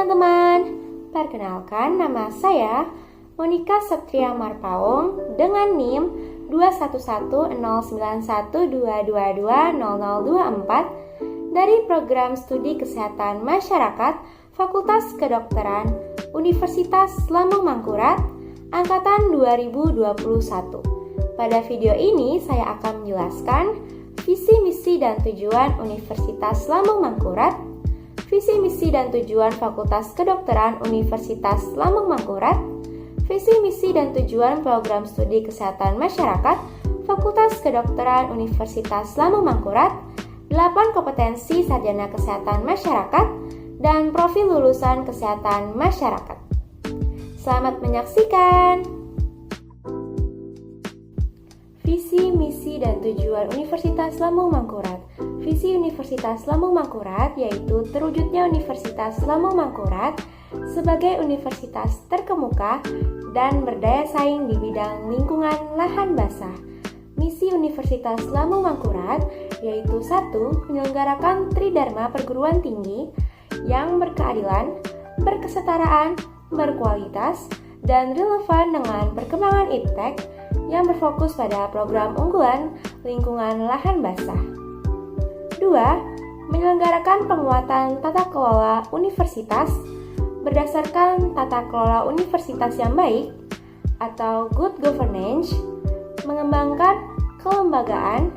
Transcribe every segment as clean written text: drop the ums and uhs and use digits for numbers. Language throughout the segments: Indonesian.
teman-teman, perkenalkan nama saya Monika Septria Marpaung dengan NIM 21109122200024 dari Program Studi Kesehatan Masyarakat Fakultas Kedokteran Universitas Lambung Mangkurat Angkatan 2021. Pada video ini saya akan menjelaskan visi, misi, dan tujuan Universitas Lambung Mangkurat, visi, misi, dan tujuan Fakultas Kedokteran Universitas Lambung Mangkurat, visi, misi, dan tujuan Program Studi Kesehatan Masyarakat Fakultas Kedokteran Universitas Lambung Mangkurat, 8 kompetensi sarjana kesehatan masyarakat, dan profil lulusan kesehatan masyarakat. Selamat menyaksikan! Visi, misi, dan tujuan Universitas Lambung Mangkurat. Visi Universitas Lambung Mangkurat yaitu terwujudnya Universitas Lambung Mangkurat sebagai universitas terkemuka dan berdaya saing di bidang lingkungan lahan basah. Misi Universitas Lambung Mangkurat yaitu 1. Menyelenggarakan Tridharma perguruan tinggi yang berkeadilan, berkesetaraan, berkualitas, dan relevan dengan perkembangan iptek yang berfokus pada program unggulan lingkungan lahan basah. 2. Menyelenggarakan penguatan tata kelola universitas berdasarkan tata kelola universitas yang baik atau good governance, mengembangkan kelembagaan,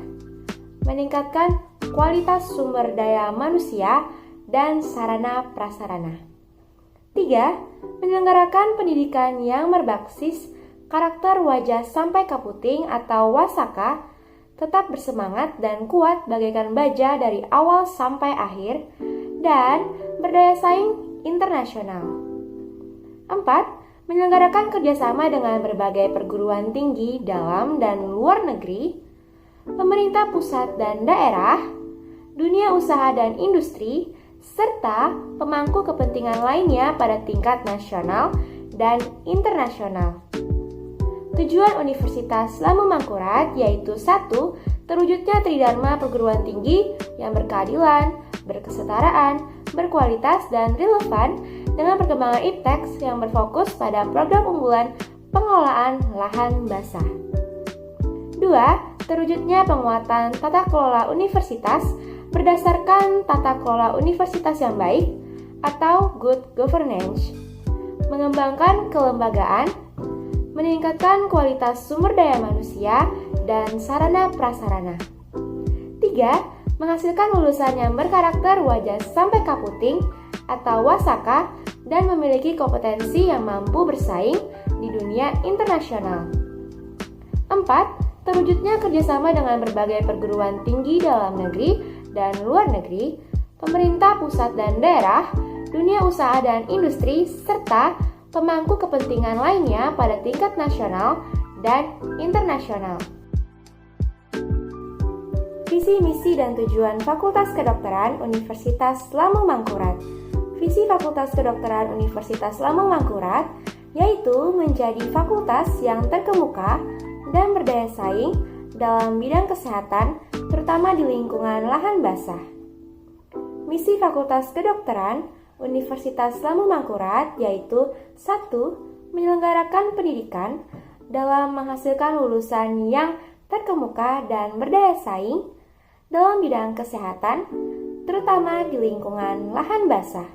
meningkatkan kualitas sumber daya manusia dan sarana prasarana. 3. Menyelenggarakan pendidikan yang berbasis karakter wajah sampai kaputing atau wasaka, tetap bersemangat dan kuat bagaikan baja dari awal sampai akhir, dan berdaya saing internasional. 4. Menyelenggarakan kerjasama dengan berbagai perguruan tinggi dalam dan luar negeri, pemerintah pusat dan daerah, dunia usaha dan industri, serta pemangku kepentingan lainnya pada tingkat nasional dan internasional. Tujuan Universitas Lambung Mangkurat yaitu 1. Terwujudnya Tridharma perguruan tinggi yang berkeadilan, berkesetaraan, berkualitas, dan relevan dengan perkembangan iptek yang berfokus pada program unggulan pengelolaan lahan basah. 2. Terwujudnya penguatan tata kelola universitas berdasarkan tata kelola universitas yang baik atau good governance, mengembangkan kelembagaan, meningkatkan kualitas sumber daya manusia dan sarana prasarana. 3. Menghasilkan lulusan yang berkarakter wajah sampai kaputing atau wasaka dan memiliki kompetensi yang mampu bersaing di dunia internasional. 4. Terwujudnya kerjasama dengan berbagai perguruan tinggi dalam negeri dan luar negeri, pemerintah pusat dan daerah, dunia usaha dan industri, serta pemangku kepentingan lainnya pada tingkat nasional dan internasional. Visi, misi, dan tujuan Fakultas Kedokteran Universitas Lambung Mangkurat. Visi Fakultas Kedokteran Universitas Lambung Mangkurat yaitu menjadi fakultas yang terkemuka dan berdaya saing dalam bidang kesehatan, terutama di lingkungan lahan basah. Misi Fakultas Kedokteran Universitas Lambung Mangkurat yaitu 1. Menyelenggarakan pendidikan dalam menghasilkan lulusan yang terkemuka dan berdaya saing dalam bidang kesehatan, terutama di lingkungan lahan basah.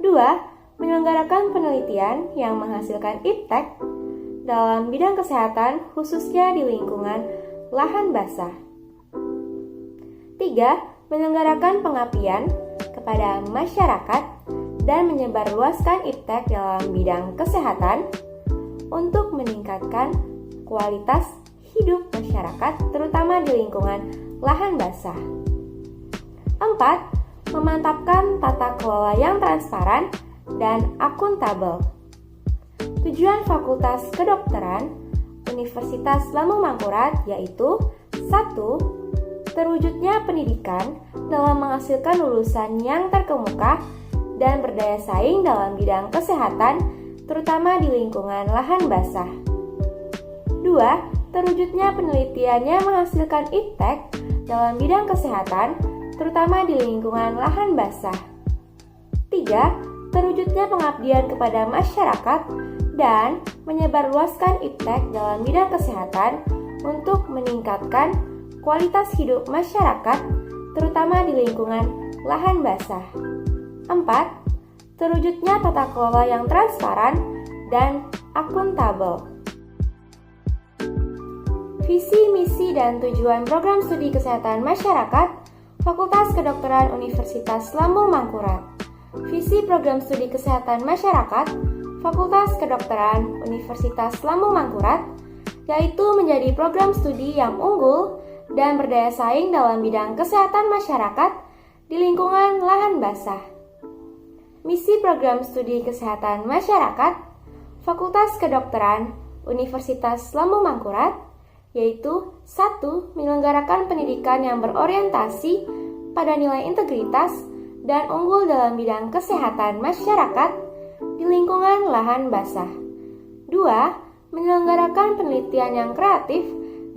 2. Menyelenggarakan penelitian yang menghasilkan iptek dalam bidang kesehatan khususnya di lingkungan lahan basah. 3. Menyelenggarakan pengabdian kepada masyarakat dan menyebarluaskan iptek dalam bidang kesehatan untuk meningkatkan kualitas hidup masyarakat terutama di lingkungan lahan basah. 4. Memantapkan tata kelola yang transparan dan akuntabel. Tujuan Fakultas Kedokteran Universitas Lambung Mangkurat yaitu 1. Terwujudnya pendidikan dalam menghasilkan lulusan yang terkemuka dan berdaya saing dalam bidang kesehatan, terutama di lingkungan lahan basah. 2. Terwujudnya penelitian yang menghasilkan iptek dalam bidang kesehatan, terutama di lingkungan lahan basah. 3. Terwujudnya pengabdian kepada masyarakat dan menyebarluaskan iptek dalam bidang kesehatan untuk meningkatkan kualitas hidup masyarakat, terutama di lingkungan lahan basah. 4. Terwujudnya tata kelola yang transparan dan akuntabel. Visi, misi, dan tujuan program studi kesehatan masyarakat Fakultas Kedokteran Universitas Lambung Mangkurat. Visi program studi kesehatan masyarakat Fakultas Kedokteran Universitas Lambung Mangkurat yaitu menjadi program studi yang unggul dan berdaya saing dalam bidang kesehatan masyarakat di lingkungan lahan basah. Misi program studi kesehatan masyarakat Fakultas Kedokteran Universitas Lambung Mangkurat yaitu 1. Menyelenggarakan pendidikan yang berorientasi pada nilai integritas dan unggul dalam bidang kesehatan masyarakat di lingkungan lahan basah. 2. Menyelenggarakan penelitian yang kreatif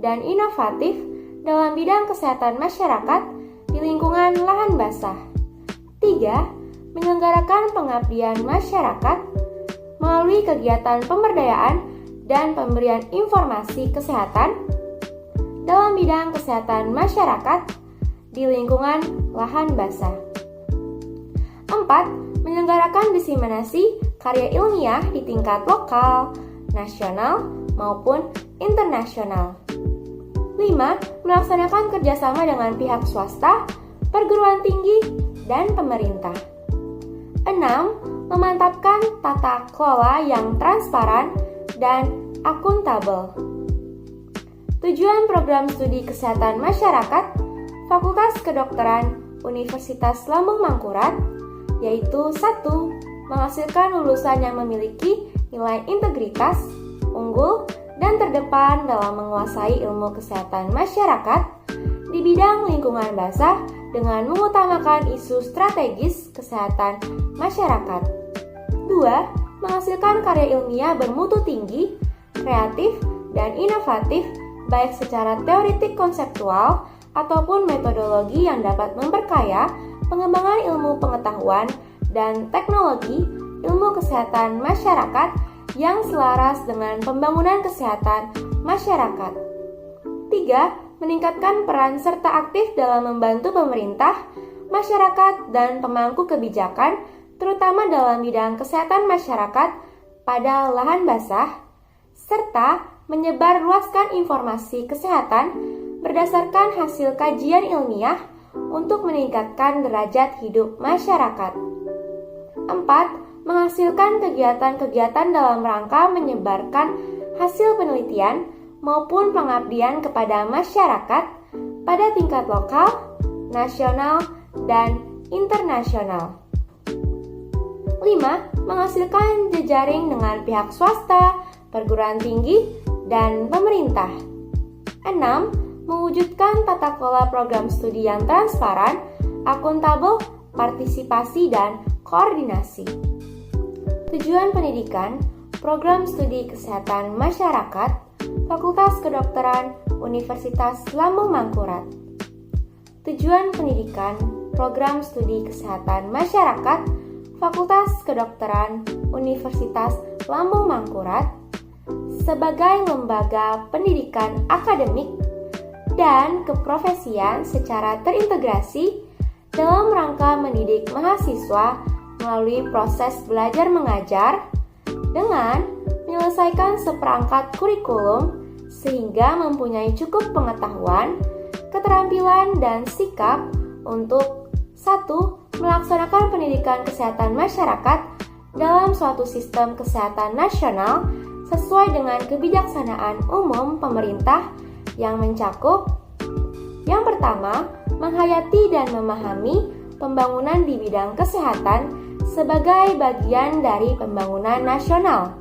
dan inovatif dalam bidang kesehatan masyarakat di lingkungan lahan basah. 3. Menyelenggarakan pengabdian masyarakat melalui kegiatan pemberdayaan dan pemberian informasi kesehatan dalam bidang kesehatan masyarakat di lingkungan lahan basah. 4. Menyelenggarakan diseminasi karya ilmiah di tingkat lokal, nasional, maupun internasional. 5. Melaksanakan kerjasama dengan pihak swasta, perguruan tinggi, dan pemerintah. 6. Memantapkan tata kelola yang transparan dan akuntabel. Tujuan program studi kesehatan masyarakat Fakultas Kedokteran Universitas Lambung Mangkurat yaitu 1. Menghasilkan lulusan yang memiliki nilai integritas, unggul, dan terdepan dalam menguasai ilmu kesehatan masyarakat di bidang lingkungan basah dengan mengutamakan isu strategis kesehatan masyarakat. 2. Menghasilkan karya ilmiah bermutu tinggi, kreatif, dan inovatif baik secara teoretik konseptual ataupun metodologi yang dapat memperkaya pengembangan ilmu pengetahuan dan teknologi ilmu kesehatan masyarakat yang selaras dengan pembangunan kesehatan masyarakat. 3. Meningkatkan peran serta aktif dalam membantu pemerintah, masyarakat, dan pemangku kebijakan terutama dalam bidang kesehatan masyarakat pada lahan basah, serta menyebarluaskan informasi kesehatan berdasarkan hasil kajian ilmiah untuk meningkatkan derajat hidup masyarakat. 4. Menghasilkan kegiatan-kegiatan dalam rangka menyebarkan hasil penelitian maupun pengabdian kepada masyarakat pada tingkat lokal, nasional, dan internasional. 5. Menghasilkan jejaring dengan pihak swasta, perguruan tinggi, dan pemerintah. 6. Mewujudkan tata kelola program studi yang transparan, akuntabel, partisipasi, dan koordinasi. Tujuan pendidikan program studi kesehatan masyarakat Fakultas Kedokteran Universitas Lambung Mangkurat. Tujuan pendidikan program studi kesehatan masyarakat Fakultas Kedokteran Universitas Lambung Mangkurat sebagai lembaga pendidikan akademik dan keprofesian secara terintegrasi dalam rangka mendidik mahasiswa melalui proses belajar mengajar dengan menyelesaikan seperangkat kurikulum sehingga mempunyai cukup pengetahuan, keterampilan, dan sikap untuk 1. Melaksanakan pendidikan kesehatan masyarakat dalam suatu sistem kesehatan nasional sesuai dengan kebijaksanaan umum pemerintah yang mencakup yang pertama, menghayati dan memahami pembangunan di bidang kesehatan sebagai bagian dari pembangunan nasional.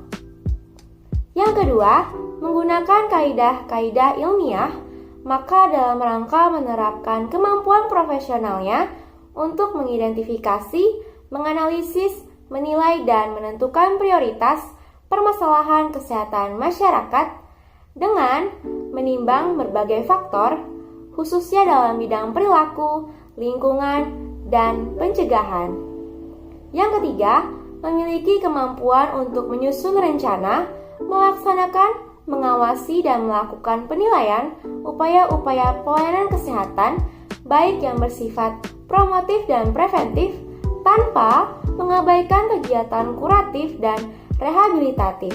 Yang kedua, menggunakan kaidah-kaidah ilmiah, maka dalam rangka menerapkan kemampuan profesionalnya untuk mengidentifikasi, menganalisis, menilai, dan menentukan prioritas permasalahan kesehatan masyarakat dengan menimbang berbagai faktor, khususnya dalam bidang perilaku, lingkungan, dan pencegahan. Yang ketiga, memiliki kemampuan untuk menyusun rencana, melaksanakan, mengawasi, dan melakukan penilaian upaya-upaya pelayanan kesehatan, baik yang bersifat promotif dan preventif, tanpa mengabaikan kegiatan kuratif dan rehabilitatif.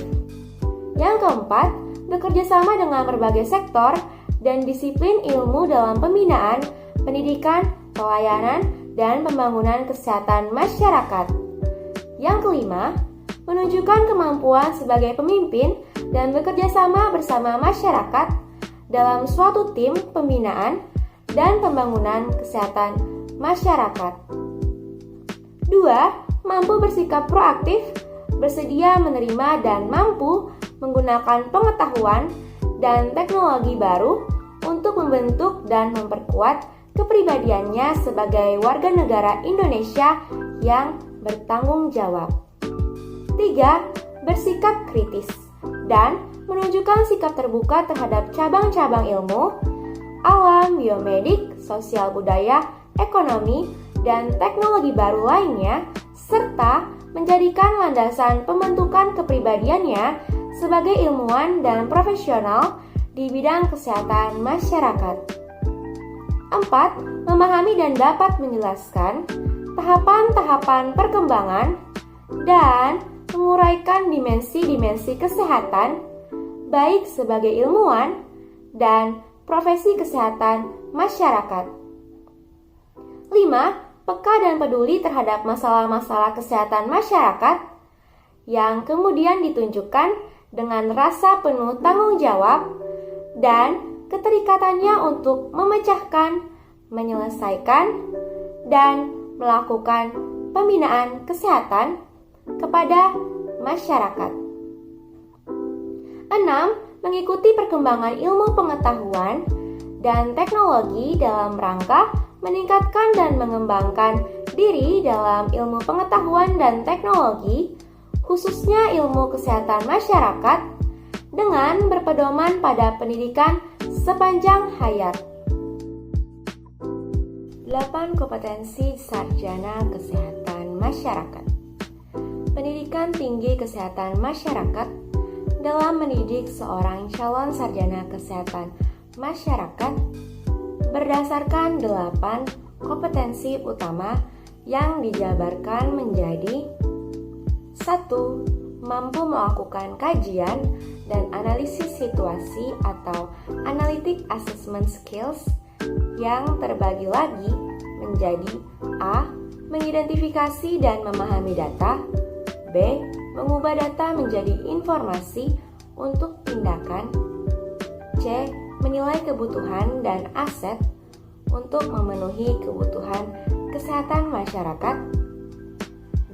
Yang keempat, bekerja sama dengan berbagai sektor dan disiplin ilmu dalam pembinaan, pendidikan, pelayanan, dan pembangunan kesehatan masyarakat. Yang kelima, menunjukkan kemampuan sebagai pemimpin dan bekerja sama bersama masyarakat dalam suatu tim pembinaan dan pembangunan kesehatan masyarakat. 2. Mampu bersikap proaktif, bersedia menerima dan mampu menggunakan pengetahuan dan teknologi baru untuk membentuk dan memperkuat kepribadiannya sebagai warga negara Indonesia yang bertanggung jawab. 3. Bersikap kritis dan menunjukkan sikap terbuka terhadap cabang-cabang ilmu, alam, biomedik, sosial budaya, ekonomi, dan teknologi baru lainnya, serta menjadikan landasan pembentukan kepribadiannya sebagai ilmuwan dan profesional di bidang kesehatan masyarakat. 4. Memahami dan dapat menjelaskan tahapan-tahapan perkembangan dan menguraikan dimensi-dimensi kesehatan, baik sebagai ilmuwan dan profesi kesehatan masyarakat. 5. Peka dan peduli terhadap masalah-masalah kesehatan masyarakat yang kemudian ditunjukkan dengan rasa penuh tanggung jawab dan keterikatannya untuk memecahkan, menyelesaikan, dan melakukan pembinaan kesehatan kepada masyarakat. 6. Mengikuti perkembangan ilmu pengetahuan dan teknologi dalam rangka meningkatkan dan mengembangkan diri dalam ilmu pengetahuan dan teknologi, khususnya ilmu kesehatan masyarakat, dengan berpedoman pada pendidikan sepanjang hayat. 8. Kompetensi sarjana kesehatan masyarakat. Pendidikan tinggi kesehatan masyarakat dalam mendidik seorang calon sarjana kesehatan masyarakat berdasarkan 8 kompetensi utama yang dijabarkan menjadi 1. Mampu melakukan kajian dan analisis situasi atau analytic assessment skills yang terbagi lagi menjadi A. Mengidentifikasi dan memahami data, B. Mengubah data menjadi informasi untuk tindakan, C. Menilai kebutuhan dan aset untuk memenuhi kebutuhan kesehatan masyarakat,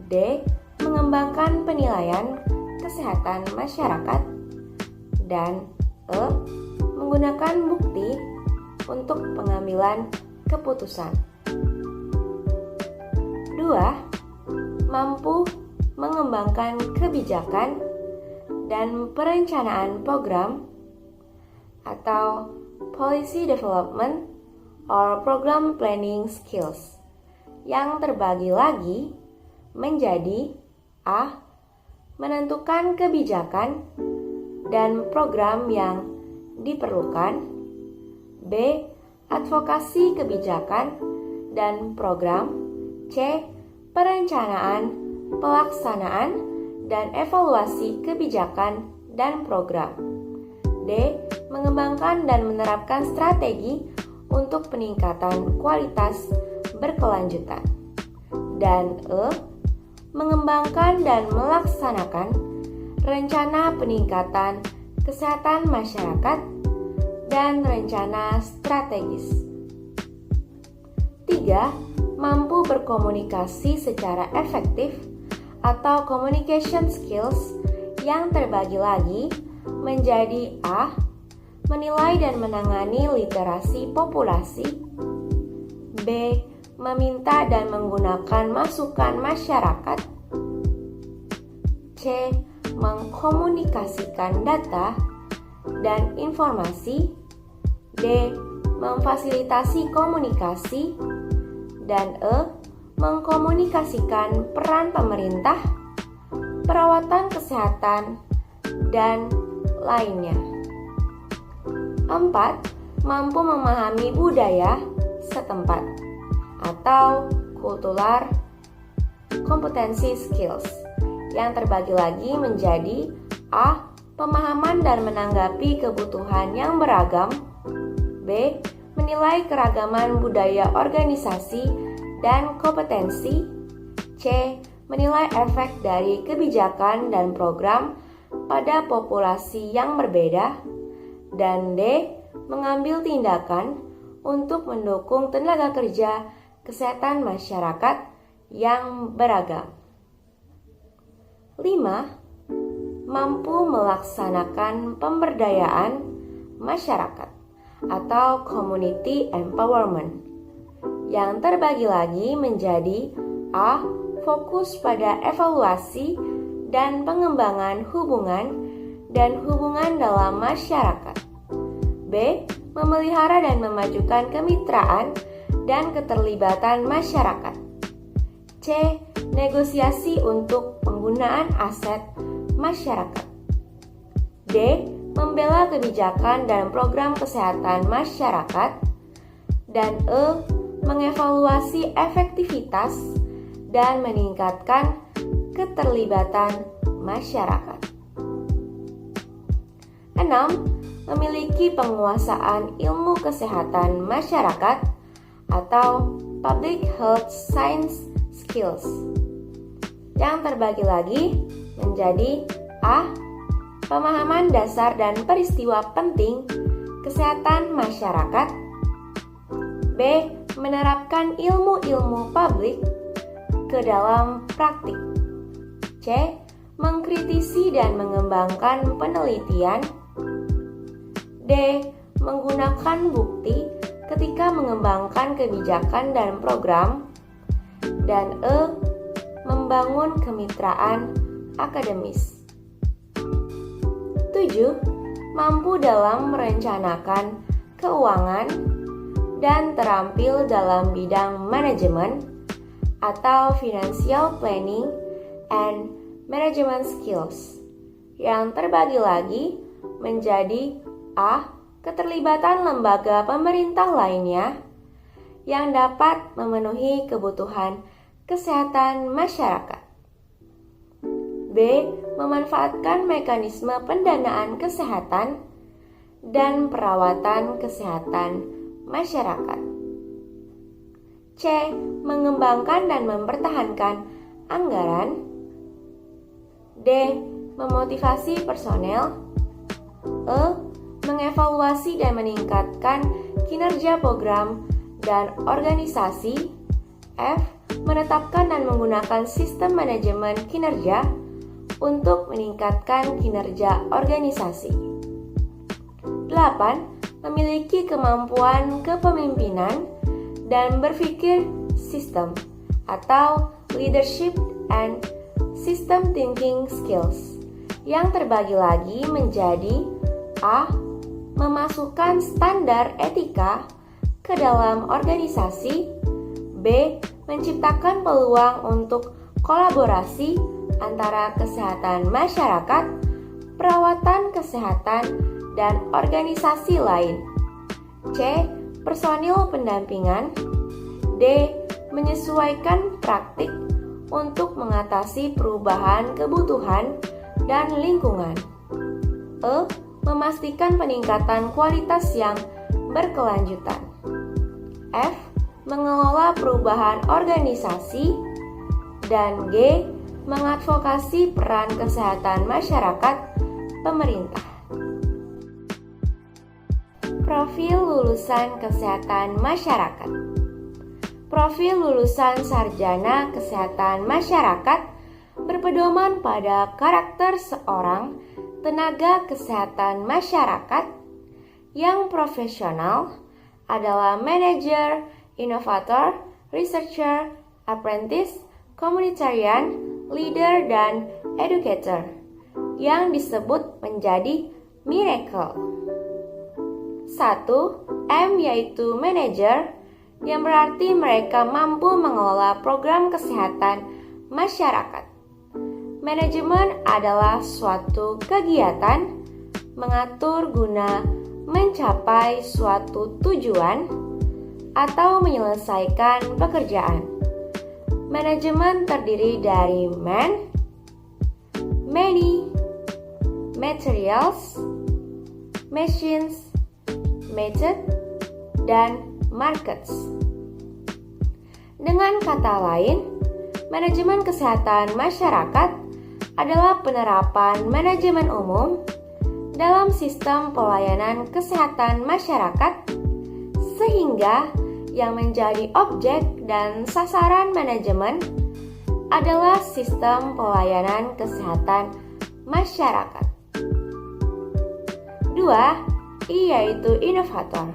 D. Mengembangkan penilaian kesehatan masyarakat, dan E. Menggunakan bukti untuk pengambilan keputusan. 2. Mampu mengembangkan kebijakan dan perencanaan program atau policy development or program planning skills yang terbagi lagi menjadi A. Menentukan kebijakan dan program yang diperlukan, B. Advokasi kebijakan dan program, C. Perencanaan, pelaksanaan, dan evaluasi kebijakan dan program, D. Mengembangkan dan menerapkan strategi untuk peningkatan kualitas berkelanjutan, dan E. Mengembangkan dan melaksanakan rencana peningkatan kesehatan masyarakat dan rencana strategis. 3. Mampu berkomunikasi secara efektif atau communication skills yang terbagi lagi menjadi A. Menilai dan menangani literasi populasi, B. Meminta dan menggunakan masukan masyarakat, C. Mengkomunikasikan data dan informasi, D. Memfasilitasi komunikasi, dan E. mengkomunikasikan peran pemerintah, perawatan kesehatan, dan lainnya. 4. Mampu memahami budaya setempat atau cultural competency skills yang terbagi lagi menjadi A. Pemahaman dan menanggapi kebutuhan yang beragam. B. Menilai keragaman budaya organisasi dan kompetensi. C. Menilai efek dari kebijakan dan program pada populasi yang berbeda. Dan D. Mengambil tindakan untuk mendukung tenaga kerja kesehatan masyarakat yang beragam. 5. Mampu melaksanakan pemberdayaan masyarakat atau community empowerment yang terbagi lagi menjadi A. Fokus pada evaluasi dan pengembangan hubungan dalam masyarakat. B. Memelihara dan memajukan kemitraan dan keterlibatan masyarakat. C. Negosiasi untuk penggunaan aset masyarakat. D. Membela kebijakan dan program kesehatan masyarakat. Dan E. Mengevaluasi efektivitas dan meningkatkan keterlibatan masyarakat. 6. Memiliki penguasaan ilmu kesehatan masyarakat atau public health science skills yang terbagi lagi menjadi A. Pemahaman dasar dan peristiwa penting kesehatan masyarakat. B. Menerapkan ilmu-ilmu publik ke dalam praktik. C. Mengkritisi dan mengembangkan penelitian. D. Menggunakan bukti ketika mengembangkan kebijakan dan program. Dan E. Membangun kemitraan akademis. 7. Mampu dalam merencanakan keuangan dan terampil dalam bidang manajemen atau financial planning and management skills yang terbagi lagi menjadi A. Keterlibatan lembaga pemerintah lainnya yang dapat memenuhi kebutuhan kesehatan masyarakat. B. Memanfaatkan mekanisme pendanaan kesehatan dan perawatan kesehatan masyarakat. C. Mengembangkan dan mempertahankan anggaran. D. Memotivasi personel. E. Mengevaluasi dan meningkatkan kinerja program dan organisasi. F. Menetapkan dan menggunakan sistem manajemen kinerja untuk meningkatkan kinerja organisasi. 8. Memiliki kemampuan kepemimpinan dan berpikir sistem atau leadership and system thinking skills yang terbagi lagi menjadi A. Memasukkan standar etika ke dalam organisasi. B. Menciptakan peluang untuk kolaborasi antara kesehatan masyarakat, perawatan kesehatan, dan organisasi lain. C. Personil pendampingan. D. Menyesuaikan praktik untuk mengatasi perubahan kebutuhan dan lingkungan. E. Memastikan peningkatan kualitas yang berkelanjutan. F. Mengelola perubahan organisasi. Dan G. Mengadvokasi peran kesehatan masyarakat pemerintah. Profil lulusan kesehatan masyarakat. Profil lulusan sarjana kesehatan masyarakat berpedoman pada karakter seorang tenaga kesehatan masyarakat yang profesional adalah manajer, inovator, researcher, apprentice, communitarian, leader, dan educator yang disebut menjadi miracle. 1. M yaitu manager yang berarti mereka mampu mengelola program kesehatan masyarakat. Manajemen adalah suatu kegiatan mengatur guna mencapai suatu tujuan atau menyelesaikan pekerjaan. Manajemen terdiri dari man, many, materials, machines, method, dan markets. Dengan kata lain, manajemen kesehatan masyarakat adalah penerapan manajemen umum dalam sistem pelayanan kesehatan masyarakat, sehingga yang menjadi objek dan sasaran manajemen adalah sistem pelayanan kesehatan masyarakat. 2. Yaitu inovator,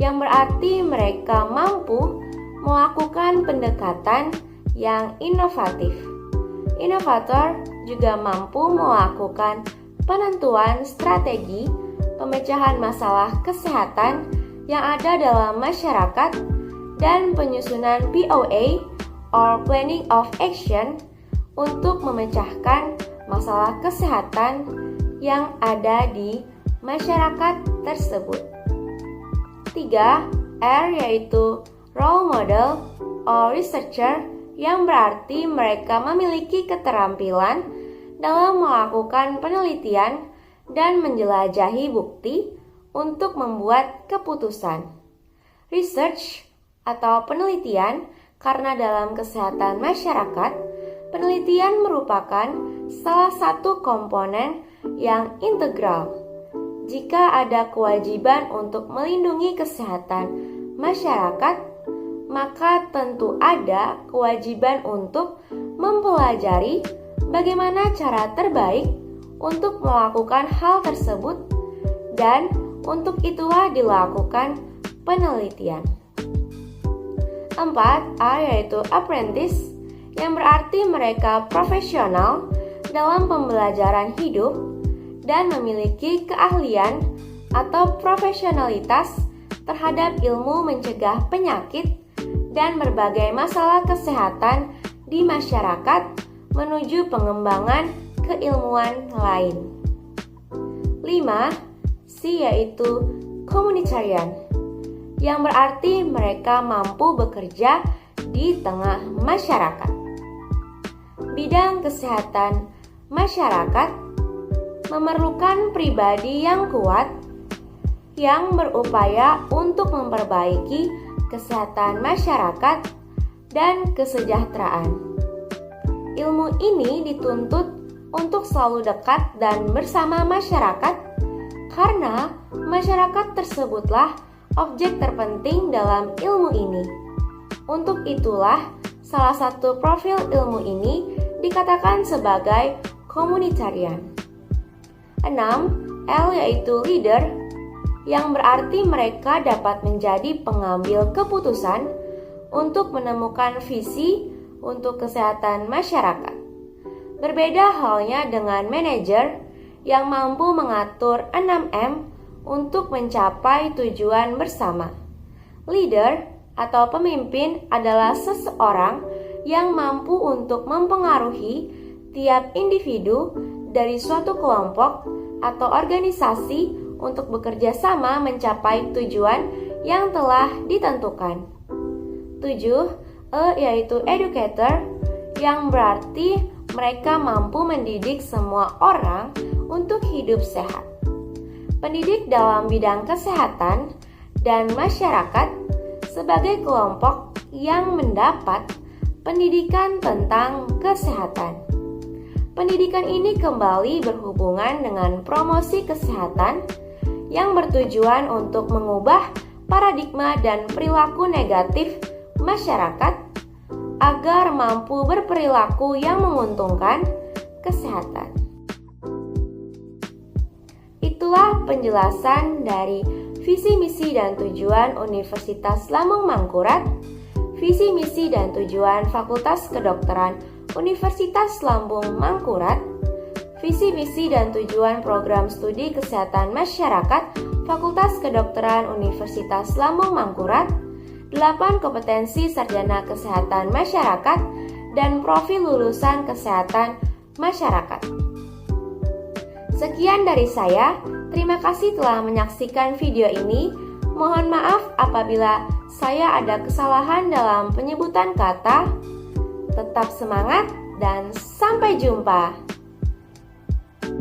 yang berarti mereka mampu melakukan pendekatan yang inovatif. Inovator juga mampu melakukan penentuan strategi pemecahan masalah kesehatan yang ada dalam masyarakat dan penyusunan POA or Planning of Action untuk memecahkan masalah kesehatan yang ada di masyarakat tersebut. 3. R yaitu role model or researcher, yang berarti mereka memiliki keterampilan dalam melakukan penelitian dan menjelajahi bukti untuk membuat keputusan. Research atau penelitian, karena dalam kesehatan masyarakat, penelitian merupakan salah satu komponen yang integral. Jika ada kewajiban untuk melindungi kesehatan masyarakat, maka tentu ada kewajiban untuk mempelajari bagaimana cara terbaik untuk melakukan hal tersebut, dan untuk itulah dilakukan penelitian. 4. A yaitu apprentice, yang berarti mereka profesional dalam pembelajaran hidup dan memiliki keahlian atau profesionalitas terhadap ilmu mencegah penyakit dan berbagai masalah kesehatan di masyarakat menuju pengembangan keilmuan lain. 5. C yaitu communitarian, yang berarti mereka mampu bekerja di tengah masyarakat. Bidang kesehatan masyarakat memerlukan pribadi yang kuat yang berupaya untuk memperbaiki kesehatan masyarakat dan kesejahteraan. Ilmu ini dituntut untuk selalu dekat dan bersama masyarakat, karena masyarakat tersebutlah objek terpenting dalam ilmu ini. Untuk itulah salah satu profil ilmu ini dikatakan sebagai komunitarian. 6. L yaitu leader, yang berarti mereka dapat menjadi pengambil keputusan untuk menemukan visi untuk kesehatan masyarakat. Berbeda halnya dengan manajer yang mampu mengatur 6M untuk mencapai tujuan bersama. Leader atau pemimpin adalah seseorang yang mampu untuk mempengaruhi tiap individu dari suatu kelompok atau organisasi untuk bekerja sama mencapai tujuan yang telah ditentukan. 7. E yaitu educator, yang berarti mereka mampu mendidik semua orang untuk hidup sehat. Pendidik dalam bidang kesehatan dan masyarakat sebagai kelompok yang mendapat pendidikan tentang kesehatan. Pendidikan ini kembali berhubungan dengan promosi kesehatan yang bertujuan untuk mengubah paradigma dan perilaku negatif masyarakat agar mampu berperilaku yang menguntungkan kesehatan. Itulah penjelasan dari visi misi dan tujuan Universitas Lambung Mangkurat, visi misi dan tujuan Fakultas Kedokteran Universitas Lambung Mangkurat, visi misi dan tujuan program studi kesehatan masyarakat Fakultas Kedokteran Universitas Lambung Mangkurat, 8 kompetensi sarjana kesehatan masyarakat, dan profil lulusan kesehatan masyarakat. Sekian dari saya, terima kasih telah menyaksikan video ini. Mohon maaf apabila saya ada kesalahan dalam penyebutan kata. Tetap semangat dan sampai jumpa.